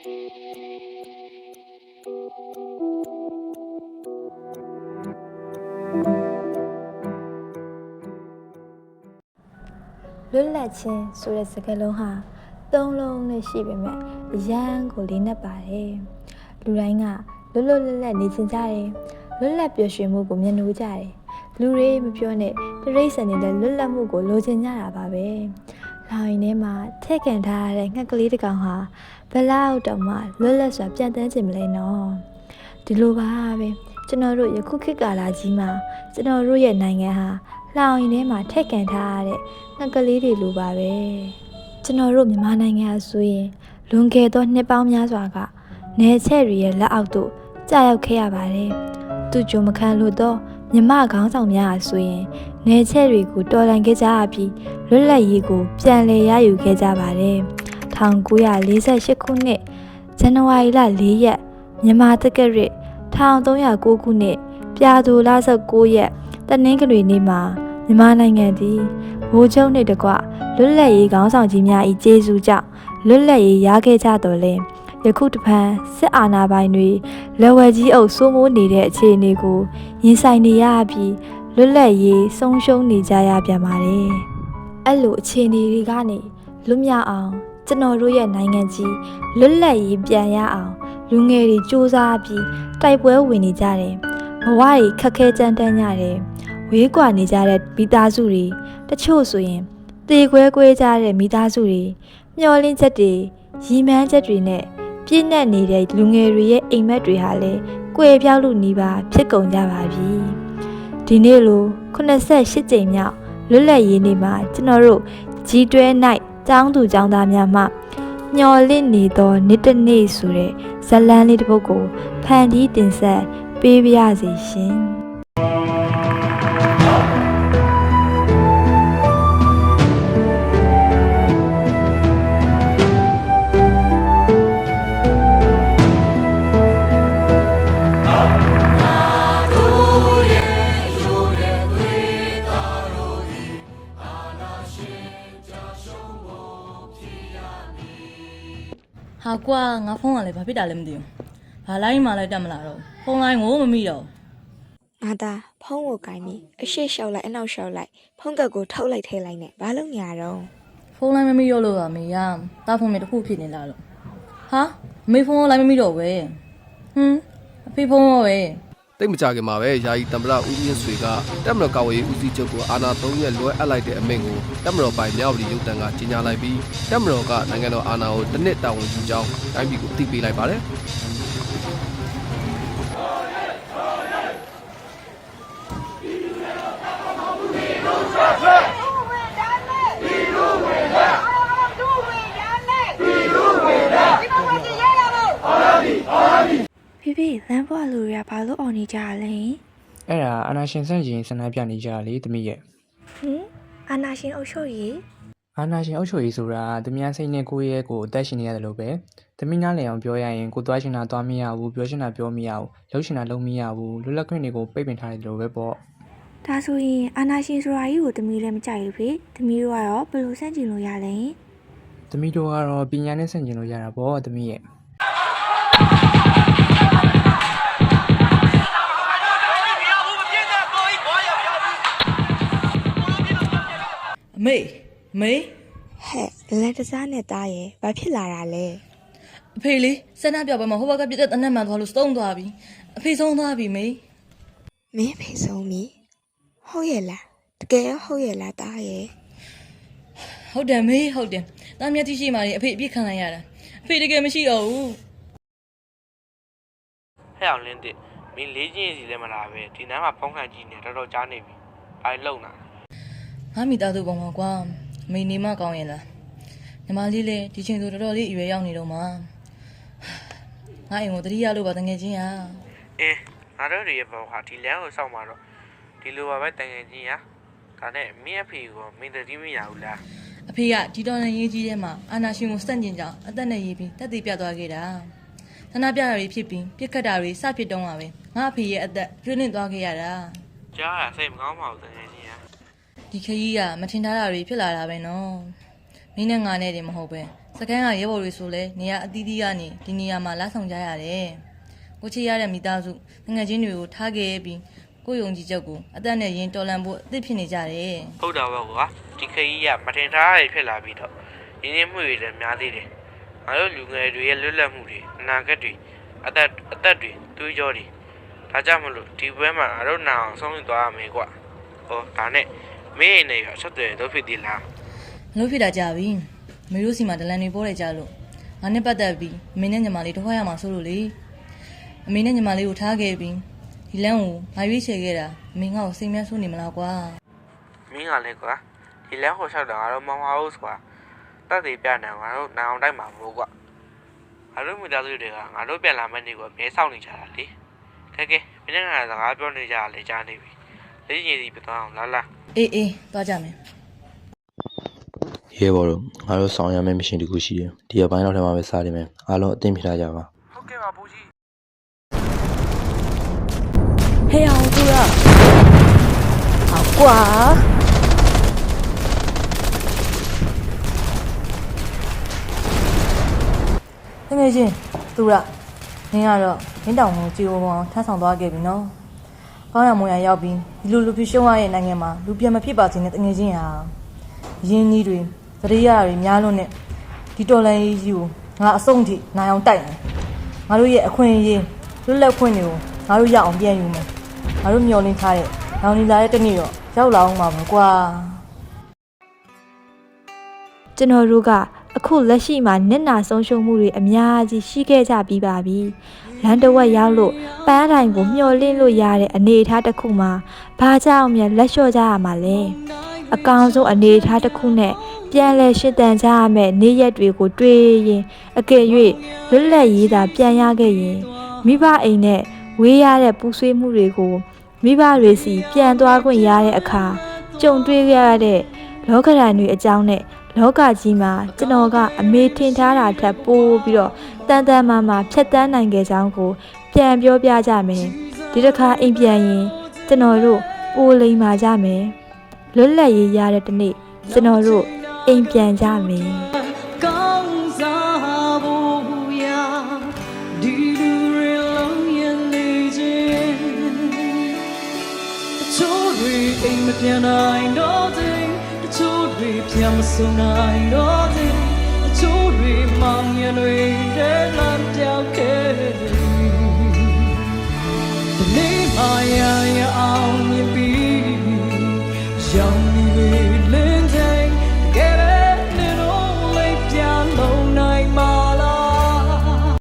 လွတ်လပ်ခြင်းဆိုတဲ့စကားလုံးဟာသုံးလုံးနဲ့ရှိပေမဲ့အရန်ကိုလေးနက်ပါတယ်လူတိုင်းကလွတ်လပ်နေချင်ကြတယ်လွတ်လပ်ပျော်ရွှင်မှုကိုမြင်လို့ကြတယ်လူတွေမပြောနဲ့တရိတ်ဆန်နေတဲ့လွတ်လပ်မှုကိုလိုချင်ကြတာပါပဲလောင်ရင်ထဲမှာထည့်ကန်ထားရတဲ့ငှက်ကလေးတစ်ကောင်ဟာဘလောက်တောင်မှလွတ်လပ်စွာပြန့်တန်းခြင်းမလဲနော်ဒီလိုပါပဲကျွန်တော်တို့ယခုခေတ်ကာလကြီးမှာကျွန်တော်တို့ရဲ့နိုင်ငံဟာလောင်ရင်ထဲမှာထည့်ကန်ထားရတဲ့ငှက်ကလေးတွေလိုပါပဲကျွန်တော်တို့မြန်မာနိုင်ငံဆိုရင်လွန်ခဲ့သောနှစ်ပေါင်းများစွာကနယ်ချဲ့တွေရဲ့လက်အောက်သို့ကြာရောက်ခဲ့ရပါတယ်သူကြုံမခံလို့တော့မြမခေါင်းဆောင်များဆိုရင်နယ်ချဲ့တွေကိုတော်လှန်ခဲ့ကြပြီးလွတ်လပ်ရေးကိုပြန်လည်ရယူခဲ့ကြပါတယ်1948ခုနှစ်ဇန်နဝါရီလ4ရက်မြန်မာတက္ကရာ1309ခုနှစ်ပြာသူလ19ရက်တနင်္ဂနွေနေ့မှာမြန်မာနိုင်ငံသည်ဗိုလ်ချုပ်နှင့်တကွလွတ်လပ်ရေးခေါင်းဆောင်ကြီးများ၏ကျေးဇူးကြောင့်လွတ်လပ်ရေးရခဲ့ကြတော်လဲယခုတဖန်စစ်အာဏာပိုင်တွေလက်ဝဲကြီးအုပ်စိုးမိုးနေတဲ့အခြေအနေကိုရင်ဆိုင်နေရပြီးလွတ်လပ်ရေးဆုံးရှုံးနေကြရပြန်ပါတယ်။အဲ့လိုအခြေအနေတွေကနေလွတ်မြောက်အောင်ကျွန်တော်တို့ရဲ့နိုင်ငံကြီးလွတ်လပ်ရေးပြန်ရအောင်လူငယ်တွေစူးစမ်းပြီးတိုက်ပွဲဝင်နေကြတယ်။ဘဝတွေခက်ခဲကြမ်းတမ်းကြတယ်။ဝေးကွာနေကြတဲ့မိသားစုတွေတချို့ဆိုရင်တေခွဲကွဲကြတဲ့မိသားစုတွေမျောလင်းချက်တွေရီမန်းချက်တွေနဲ့ပြည့်နှက်နေတဲ့လူငယ်တွေရဲ့အိမ်မက်တွေဟာလည်းကွယ်ပြောက်လို့နေပါဖြစ်ကုန်ကြပါပြီဒီနေ့လို88ကြိမ်မြောက်လွတ်လပ်ရေးနေ့မှာကျွန်တော်တို့ကြီးတွဲ၌ကျောင်းသူကျောင်းသားများမှမျောလင့်နေသောနေ့တစ်နေ့ဆိုတဲ့ဇာတ်လမ်းလေးတစ်ပုဒ်ကိုဖန်တီးတင်ဆက်ပေးပါရစေရှင်ဟာကွာငါဖုန်းကလည်းဘာဖြစ်တာလဲမသိဘူး။ဘာလိုင်းမှလည်းတက်မလာတော့ဖုန်းလိုင်းကိုမမိတော့ ငါသားဖုန်းကိုကင်ပြီးအရှိလျှောက်လိုက်အနောက်လျှောက်လိုက်ဖုန်းကတ်ကိုထုတ်လိုက်ထဲလိုက်နဲ့ဘာလို့ညာတော့ ဖုန်းလိုင်းမမိတော့လို့ပါမေရတာဖုန်းမေတစ်ခုဖြစ်နေလားလို့ဟာမေဖုန်းလိုင်းမမိတော့ပဲအဖေဖုန်းရောပဲတိတ်မကြခင်မှာပဲယာယီတံပရဦးမြင့်ဆွေကတက်မတော်ကာဝေးဦးစီးချုပ်ကိုအာဏာ3ရက်လွှဲအပ်လိုက်တဲ့အမိန့်ကိုတက်မတော်ပိုင်မြောက်ပြည်ရုပ်တံကကြေညာလိုက်ပြီးတက်မတော်ကနိုင်ငံတော်အာဏာကိုတစ်နှစ်တာဝန်ယူကြောင်းတိုင်းပြည်ကိုသိပေးလိုက်ပါတယ်ဖေလမ်းပွားလူတွေကဘာလို့အော်နေကြလဲ အဲ့ဒါအာနာရှင်ဆန့်ကျင်ဆန္ဒပြနေကြလေတမီးရဲ့အာနာရှင်အုပ်ချုပ်ရေး အာနာရှင်အုပ်ချုပ်ရေးဆိုတာတမီးစိတ်နဲ့ကိုယ့်ရဲ့ကိုယ်အသက်ရှင်နေရတယ်လို့ပဲတမီးနားလည်အောင်ပြောရရင်ကိုသွားရှင်တာသွားမရဘူးပြောရှင်တာပြောမရဘူးလှုပ်ရှင်တာလုပ်မရဘူးလွတ်လပ်ခွင့်တွေကိုပိတ်ပင်ထားတယ်လို့ပဲပေါ့ဒါဆိုရင်အာနာရှင်ဆိုတာကြီးကိုတမီးလည်းမကြိုက်ဘူးဖေတမီးတို့ကတော့ဘယ်လိုဆန့်ကျင်လို့ရလဲတမီးတို့ကတော့ပညာနဲ့ဆန့်ကျင်လို့ရတာပေါ့တမီးရဲ့အမေဟဲ့လက်တစားနဲ့တားရဲ့ဘာဖြစ်လာတာလဲအဖေလေးစန္ဒပြပွဲမှာဟိုဘက်ကပြတဲ့တနက်မှန်သွားလို့စုံသွားပြီအဖေဆုံးသွားပြီမေမင်းဖေဆုံးပြီဟုတ်ရဲ့လားတကယ်ဟုတ်ရဲ့လားတားရဲ့ဟုတ်တယ်မေဟုတ်တယ်တားမြတ်တိရှိမှလေအဖေအပြစ်ခံလိုက်ရတာအဖေတကယ်မရှိတော့ဘူးဟဲ့အောင်လင်းတစ်မင်းလေးချင်းစီလည်းမလာပဲဒီနားမှာဖုန်းခံကြည့်နေတော်တော်ကြားနေပြီဘာလုံနာငါမိသားစုပုံမှာကွာမေနေမကောင်းရဲ့လားညီမလေးလည်းဒီချိန်ဆိုတော်တော်လေးအရွယ်ရောက်နေတော့မှငါအိမ်ကိုတတိယလို့ပါတငယ်ချင်းရငါတို့တွေရဲ့ဘဝဟာဒီလမ်းကိုစောင့်မှာတော့ဒီလိုပါပဲတငယ်ချင်းရဒါနဲ့မင်းအဖေကိုမင်းတတိမရဘူးလားအဖေကဒီတော်နဲ့ရေးကြီးထဲမှာအာနာရှင်ကိုစန့်ကျင်ကြောင်းအသက်နဲ့ရေးပြီးတက်သေးပြသွားခဲ့တာဆန္ဒပြတာတွေဖြစ်ပြီးပြစ်ခတ်တာတွေစဖြစ်တုံးပါပဲငါအဖေရဲ့အသက်ကျွေးလင့်သွားခဲ့ရတာကြားရစိတ်မကောင်းပါဘူးတကယ်ကြီးဒီခရီးကမထင်ထားတာတွေဖြစ်လာတာပဲနော်မင်းနဲ့ငါနဲ့တည်းမဟုတ်ပဲ စကန်ကရဲဘော်တွေဆိုလဲနေရာအသီးသီးကနေဒီနေရာမှာလာဆောင်ကြရတယ်ကိုချစ်ရတဲ့မိသားစုငွေချင်းတွေကိုထားခဲ့ပြီးကိုယုံကြည်ချက်ကိုအသက်နဲ့ရင်တော်လန်ဖို့အသစ်ဖြစ်နေကြတယ် ဟုတ်တာပဲကွာဒီခရီးကမထင်ထားရဖြစ်လာပြီးတော့ရင်းနှီးမှုတွေလည်းများသေးတယ်ငါတို့လူငယ်တွေရဲ့လွတ်လပ်မှုတွေအနာဂတ်တွေအသက်တွေတွေးကြောတွေဒါကြောင့်မလို့ဒီဘက်မှာငါတို့နာအောင်ဆုံးဖြတ်သွားရမယ်ကွာဟောဒါနဲ့မင်းနေရဆက်တယ်လို့ဖြစ်သေးလား မလို့ဖြစ်တာကြပြီမေတို့စီမှာဒလန်တွေပေါ်တယ်ကြလို့ငါနဲ့ပတ်သက်ပြီးအမေနဲ့ညီမလေးတော့ခွာရမှာဆိုလို့လေအမေနဲ့ညီမလေးကိုထားခဲ့ပြီးဒီလမ်းကိုငါရွေးချယ်ခဲ့တာအမေငါ့ကိုစိတ်မြတ်ဆိုးနေမလားကွာ မင်းကလည်းကွာဒီလမ်းကိုလျှောက်တာငါတို့မမဟုတ်ကွာတက်သေးပြနေငါတို့နာအောင်တိုက်မှာမဟုတ်ကွာငါတို့မိသားစုတွေကငါတို့ပြန်လာမယ့်နေ့ကိုမဲဆောက်နေကြတာလေကဲမင်းကစကားပြောနေကြတာလေကြားနေပြီလက်ရည်စီပြသွားအောင်လာ အေးသွားကြမယ် ရဲဘော်တို့ငါတို့ဆောင်ရမယ့်မရှင်တခုရှိတယ်ဒီအပိုင်းတော့ထဲမှာပဲစားနေမယ်အားလုံးအသင့်ပြထားကြပါ ဟုတ်ကဲ့ပါဘူးကြီး ဟေးအောင်သူရဟောကွာတကယ်ချင်းသူရနင်းကတော့မင်းတောင်ကိုကြည်ဝေါထမ်းဆောင်သွားခဲ့ပြီနော်ကောင်းရမွန်ရရောက်ပြီးဒီလိုလူပြရှုံးရတဲ့နိုင်ငံမှာလူပြန်မဖြစ်ပါစေနဲ့တကယ်ချင်းဟာရင်းကြီးတွေသတိရတွေများလွန်းနဲ့ဒီတော်လန်ကြီးကိုငါအဆုံးထိနိုင်အောင်တိုက်မယ်ငါတို့ရဲ့အခွင့်အရေးလွတ်လပ်ခွင့်တွေကိုငါတို့ရအောင်ပြန်ယူမယ်ငါတို့မျှော်လင့်ထားတဲ့နောင်နေလာတဲ့တနေ့တော့ရောက်လာအောင်ပါမယ်ကွာ ကျွန်တော်တို့ကအခုလက်ရှိမှာနစ်နာဆုံးရှုံးမှုတွေအများကြီးရှိခဲ့ကြပြီးပါပြီလမ်းတစ်ဝက်ရောက်လို့ပန်းတိုင်ကိုမျှော်လင့်လို့ရတဲ့အနေအထားတစ်ခုမှာဘာကြောင့်များလက်လျှော့ကြရမှာလဲအကောင်ဆုံးအနေအထားတစ်ခုနဲ့ပြန်လဲရှင်းတန်ကြရမယ့်နေ့ရက်တွေကိုတွေးရင်အကယ်၍လွတ်လပ်ရေးသာပြန်ရခဲ့ရင်မိဘအိမ်နဲ့ဝေးရတဲ့ပူဆွေးမှုတွေကိုမိဘတွေစီပြန်သွားခွင့်ရတဲ့အခါကြုံတွေ့ရတဲ့လောကဓာတ်တွေအကြောင်းနဲ့လောကကြီးမှာကျွန်တော်ကအမေထင်ထားတာထက်ပိုပြီးတော့တန်တန်မာမာဖြတ်တန်းနိုင်ခဲ့ကြောင်းကိုပြန်ပြောပြကြမယ်ဒီတစ်ခါအိမ်ပြန်ရင်ကျွန်တော်တို့ပိုလိမ်မာကြမယ်လွတ်လပ်ရေးရတဲ့တနေ့ကျွန်တော်တို့အိမ်ပြန်ကြမယ် ကောင်းစားဖို့ရာဒီလူတွေလုံးရင်နေခြင်းတချို့တွေအိမ်မပြန်နိုင်တော့တဲ့တချို့တွေပြန်မဆုံနိုင်တော့တဲ့တချို့တွေမောင်ရတွေတဲ့လမ်းပြောင်းခဲ့ဒီနေ့မှရ